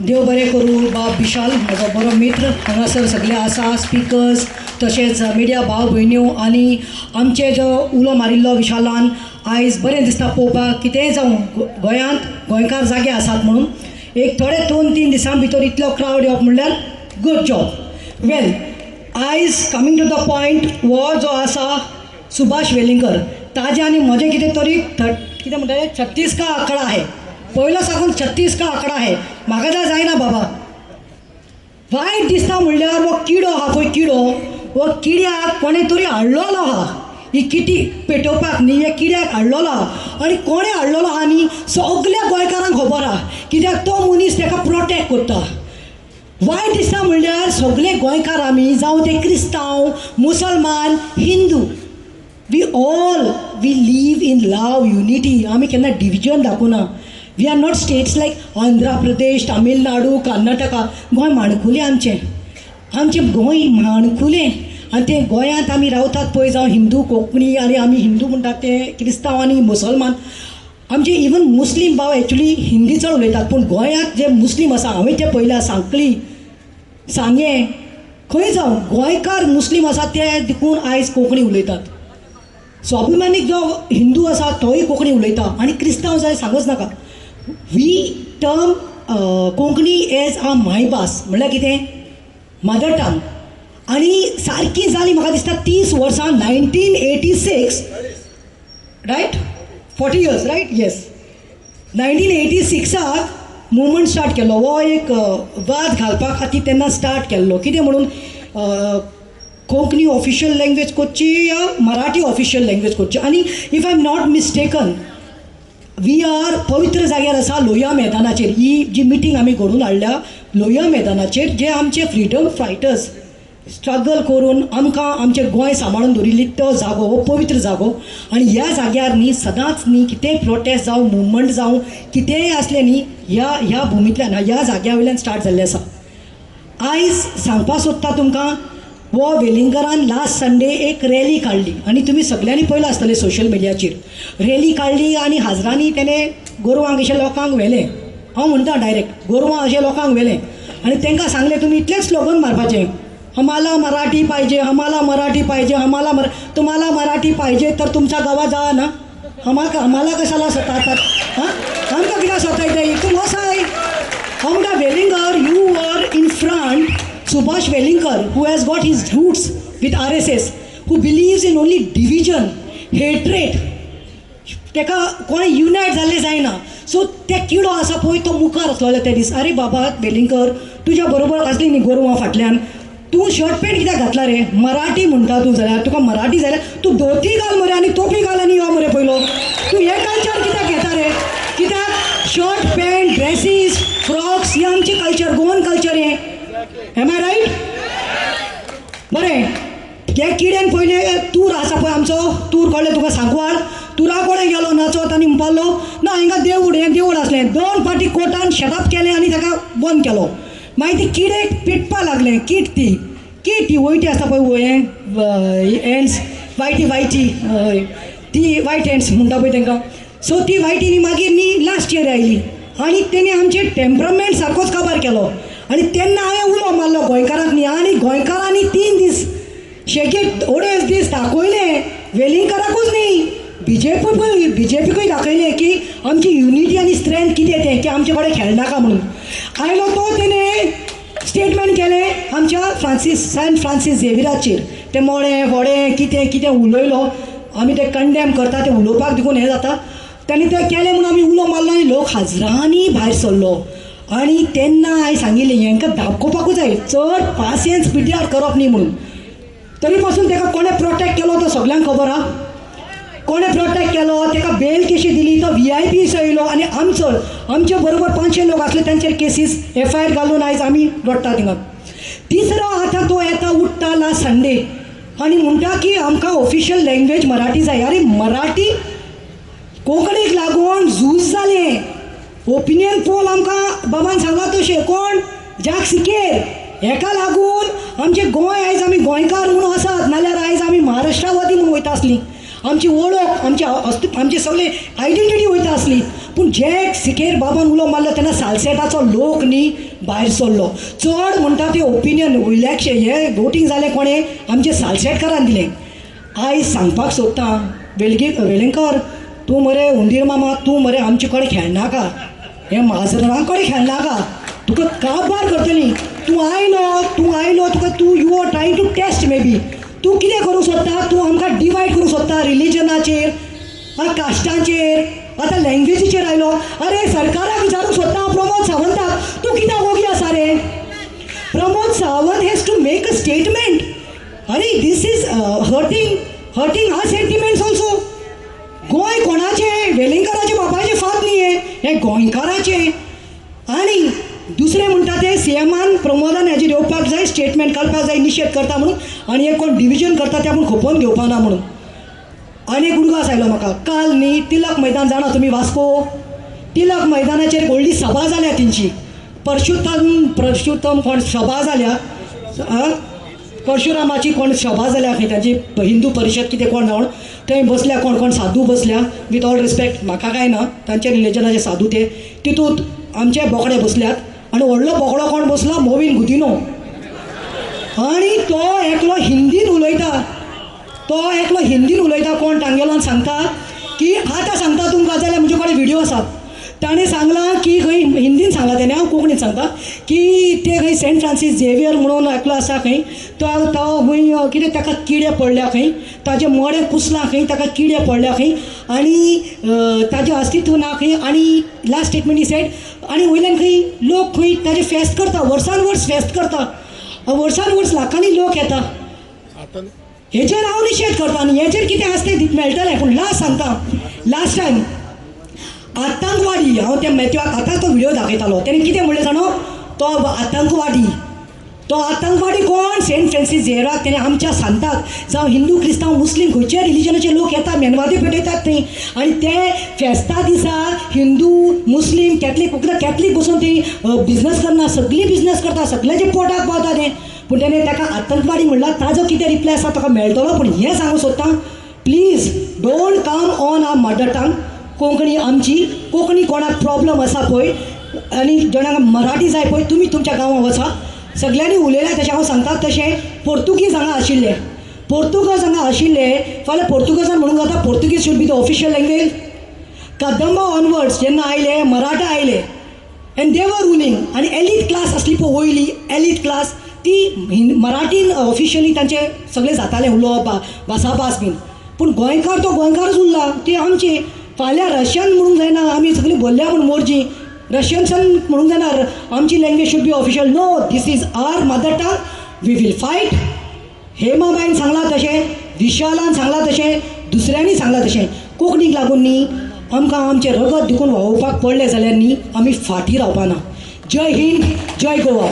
देव बरें करूं बाब विशाल म्हजो बरो मित्र हांगासर सगळे आसा स्पिकर्स तशेंच मिडिया भाव भयण्यो आनी आमचे जो उलो मारिल्लो विशालान आयज बरें दिसता पळोवपाक कितेंय जावं गोंयांत गोंयकार जागे आसात म्हणून एक थोडे 2-3 दिसां भितर इतलो क्रावड येवप म्हणल्यार गूड जॉब वेल आयज कमींग टू द पॉयंट हो जो आसा सुभाष वेलिंगकर ताजे आनी म्हजें कितें तरी कितें म्हणटा 36 का आंकडा आहे पयलो साकून 36 का आंकडा आहे म्हाका तर जायना बाबा वायट दिसता म्हणल्यार वो किडो आहा पळय किडो वो किड्याक कोणें तरी हाडलेलो आहा ही किटी पेटोवपाक न्ही हे किड्याक हाडलेलो आहा आनी कोणें हाडलेलो आहा न्ही सगल्या गोंयकारांक खबर आहा कित्याक तो मनीस ताका प्रोटेक्ट करता वायट दिसता म्हणल्यार सगळे गोंयकार आमी जावं ते क्रिस्तांव मुसलमान हिंदू we live in love unity आमी केन्ना डिविजन दाखोवना we are not states like Andhra Pradesh Tamil Nadu Karnataka Goa माणकुलें आमचें गोंय माणकुलें आनी तें गोंयांत आमी रावतात पळय जावं हिंदू कोंकणी आनी आमी हिंदू म्हणटात ते क्रिस्तांव आनी मुसलमान आमचे इवन मुस्लीम भाव एक्चुली हिंदी चड उलयतात पूण गोंयांत जे मुस्लीम आसा हांवें ते पयल्या सांकळी सांगे खंय जावं गोंयकार मुस्लीम आसा ते देखून आयज कोंकणी उलयतात स्वाभिमानीक जो हिंदू आसा तोय कोंकणी उलयता आनी क्रिस्तांव जाय सांगूच नाका we term Konkani as a मायभास म्हणल्यार कितें मदर टंग आनी सारकी जाली म्हाका दिसता 30 वर्सां 1986 right 40 years right yes 1986 movement start केलो हो एक वाद घालपा खातीर तेन्ना स्टार्ट केल्लो कितें म्हणून कोंकणी ऑफिशियल लँग्वेज करची या मराठी ऑफिशियल लँग्वेज करची आनी if I am not mistaken we are पवित्र जाग्यार आसा लोहिया मैदानाचेर ही जी मिटींग आमी घडोवन हाडल्या लोहिया मैदानाचेर जे आमचे फ्रिडम फायटर्स स्ट्रगल करून आमकां आमचें गोंय सांबाळून दवरिल्ली तो जागो हो पवित्र जागो आनी ह्या जाग्यार न्ही सदांच न्ही कितेंय प्रोटेस्ट जावं मुवमेंट जावं कितेंय असलें न्ही ह्या भुमींतल्यान ह्या जाग्या वयल्यान स्टार्ट जाल्लें आसा आयज सांगपाक सोदता तुमकां वो वेलिंगकरान लास्ट संडे एक रॅली काडली आनी तुमी सगळ्यांनी पळयलां आसतलें सोशल मिडियाचेर रॅली काडली आनी हाजरांनी तेणें गोरवांक अशें लोकांक व्हेलें हांव म्हणटा डायरेक्ट गोरवां अशें लोकांक व्हेलें आनी तांकां सांगलें तुमी इतलेंच स्लोगन मारपाचें हमाला मराठी पाहिजे हमाला मराठी पाहिजे तुम्हाला मराठी पाहिजे तर तुमच्या गावात जा ना हमाला कशाला सतातात हां आमकां कित्याक सतायताय तूं वसाय हांव म्हणटा Velinkar you were in front Subhash Velinkar, who has got his roots with RSS, who believes in only division, hatred. तेका कोणी युनायट जाल्लें जायना सो ते किडो आसा पळय तो मुखार आसलोलो ते दीस अरे बाबा वेलिंकर तुज्या बरोबर आसली न्ही गोरवां फाटल्यान तूं शर्ट पॅन्ट कित्याक घातला रे मराठी म्हणटा तूं जाल्यार तुका मराठी जाल्यार तूं धोती घाल मरे आनी टोपी घाल आनी यो मरे पयलो तूं हे कल्चर कित्याक घेता रे कित्याक शर्ट पॅन्ट ड्रेसीस फ्रॉक्स हे आमचें कल्चर गोवन कल्चर हें एम आय रायट बरें हे किड्यान पयलें तूर आसा पळय आमचो तूर कळ्ळें तुका सांकवाळ तुरा कोणें गेलो नाचत आनी म्हणपालो ना हिंगा देवूळ हें देवूळ आसलें 2 फावटी कोर्टान शटअप केलें आनी ताका बंद केलो मागीर ती किडेक पेटपा लागलें कीट ती वयटी आसता पळय एंड्स वायटी ती वायट एंड्स म्हणटा पळय तांकां सो ती वायटी न्ही मागीर न्ही लास्ट इयर आयली आनी तेणी आमचे टेम्परमेंट सारकोच काबार केलो आनी तेन्ना हांवें उलो मारलो गोंयकारांक न्ही आनी गोंयकारांनी 3 दीस शेके थोडेच दीस दाखयले वेलिंगकराकूच न्ही बीजेपीकूय दाखयलें की आमची युनिटी आनी स्ट्रेंथ कितें तें की आमचे कडेन खेळनाका म्हणून आयलो तो तेणें स्टेटमेंट केलें आमच्या सेंट फ्रांसीस झेवियराचेर ते मोडे कितें उलयलो आमी ते कंडेम करता ते उलोवपाक देखून हें जाता तांणी तें केलें म्हणून आमी उलो मारलो आनी लोक हाजरांनी भायर सरलो आनी तेन्ना हांवें सांगिल्लें हेंकां दाखोवपाकूच जाय चड पासियन्स पिड्ड्यार करप न्ही म्हणून तरी पासून ताका कोणें प्रोटेक्ट केलो तो सगळ्यांक खबर आहा कोणें प्रोटेक्ट केलो ताका बेल कशी दिली तो VIP येयलो आनी आमचे बरोबर 500 लोक आसले तांचेर केसीस FIR घालून आयज आमी रडटा थिंगा तिसरो आतां तो येता उठ्ठा लास्ट संडे आनी म्हणटा की आमकां ऑफिशियल लँग्वेज मराठी जाय अरे मराठी कोंकणीक लागून झूज जालें ओपिनियन पोल आमकां बाबान सांगला तशें कोण जाक सिकेर हेका लागून आमचें गोंय आयज आमी गोंयकार म्हणून आसात नाल्यार आयज आमी महाराष्ट्रावादी म्हणून वयता आसलीं आमची वळख आमचे सगळे आयडेंटिटी वयता आसली पूण जे सिकेर बाबान उलो मारलो तेन्ना सालसेटाचो लोक न्ही भायर सरलो. चड म्हणटा ते ओपिनियन इलेक्शन हे वोटींग जालें कोणें आमचे सालसेटकारान दिलें. आयज सांगपाक सोदतां वेळेंकर, तूं मरे हुंदीर मामा, तूं मरे आमचे कडेन खेळनाका, हे माजरां कडेन खेळनाका, तुका काबार करतली. तूं आयलो तुका you are trying to test maybe. तूं कितें करूं सोदता? तूं आमकां डिवायड करूं सोदता रिलिजनाचेर, कास्टांचेर, आतां लँग्वेजीचेर आयलो. अरे सरकाराक विचारूंक सोदता प्रमोद सावंताक, तूं कित्याक ओगी आसा रे? Pramod Sawant has to make a statement. अरे this is hurting our sentiments also. Goa कोणाचें? वेलिंगकराचे बापायचे फात न्ही हे गोंयकाराचे. आनी दुसरें म्हणटा ते सीएमान प्रमोदान हेजेर येवपाक जाय, स्टेटमेंट घालपाक जाय, निशेध करता म्हणून, आनी एक कोण डिविजन करता ते आपूण खोपोवन घेवपाना म्हणून. आनी एक उडगास आयलो म्हाका काल न्ही, तिलक मैदान जाणा तुमी वास्को? तिलक मैदानाचेर व्हडली सभा जाल्या तेंची. परशुत्तम कोण सभा जाल्या, परशुरामाची कोण सभा जाल्या खंय तांची हिंदू परिशद कितें कोण जावन थंय बसल्या, कोण साधू बसल्या. विथ ऑल रिस्पेक्ट, म्हाका काय ना, तांचे रिलिजनाचे साधू ते. तितूंत आमचे बोकडे बसल्यात आनी व्हडलो बोकडो कोण बसला? मोविन गुदिनो. आनी तो एकलो हिंदीन उलयता. कोण टांगेलो सांगता की आतां सांगता तुमकां जाल्यार म्हजे कडेन व्हिडिओ आसा. ताणें सांगलां की खंय हिंदीन सांगलां तेणें, हांव कोंकणीन सांगता की ते खंय सेंट फ्रांसीस झेवियर म्हणून एकलो आसा खंय, तो खंय कितें ताका किडे पडल्या खंय, ताजें मोडें कुसलां खंय, ताका किडे पडल्या खंय, आनी ताजें अस्तित्व ना खंय. आनी लास्ट स्टेटमेंट ही सेड, आनी वयल्यान खंय लोक खंय ताजें फेस्त करता, वर्सान वर्स फेस्त करता, वर्सान वर्स लाखांनी लोक येता. हेचेर हांव निशेध करता. आनी हेचेर कितें आसता तें मेळटलें. पूण लास्ट सांगता, लास्ट टायम आतंकवादी, हांव त्या मॅथ्यूक आतां तो व्हिडिओ दाखयतालो, तेणें कितें म्हणलें जाणो, तो आतंकवादी कोण? सेंट फ्रांसीस झेवियराक तेणें आमच्या सांताक जावं हिंदू क्रिस्तांव मुस्लीम खंयचे रिलिजनाचे लोक येता, मेनवादी पेटयतात थंय, आनी ते फेस्ता दिसा हिंदू मुस्लीम कॅथलीक बसून थंय बिजनस करना, सगळी बिजनस करता, सगळ्याचे पोटाक पावता तें. पूण तेणें ताका आतंकवादी म्हणला. ताजो कितें रिप्लाय आसा ताका मेळटलो. पूण हें सांगूंक सोदतां, please don't come on our mother tongue. Konkani आमची, कोंकणी कोणाक प्रॉब्लम आसा पळय आनी जणांक मराठी जाय पळय, तुमी तुमच्या गांवांत वचा. सगळ्यांनी उलयल्या तशें हांव सांगता. तशें पोर्तुगीज हांगा आशिल्ले, फाल्यां पोर्तुगेजान म्हणूंक जाता Portuguese should be the official language. Kadamba onwards जेन्ना आयले, मराठा आयले एंड दे वर रुलींग. आनी एलीट क्लास आसली पळय वयली एलीट क्लास, ती मराठीन ऑफिशियली तांचे सगळें जातालें उलोवप, भासाभास बीन. पूण गोंयकार तो गोंयकारच उरला, ती आमची. फाल्यां रशियन म्हणूंक जायना, आमी सगळीं बोल्ल्या म्हूण मोरजी. रशियन्सान म्हणूंक जायना आमची language should be official. No, this is our mother tongue. We will fight. हेमाबाईन सांगलां तशें, विशालान सांगलां तशें, दुसऱ्यांनी सांगलां तशें. कोंकणीक लागून न्ही आमकां आमचें रगत दुखून व्हांवोवपाक पडलें जाल्यार न्ही आमी फाटीं रावपाना. जय हिंद, जय गोवा.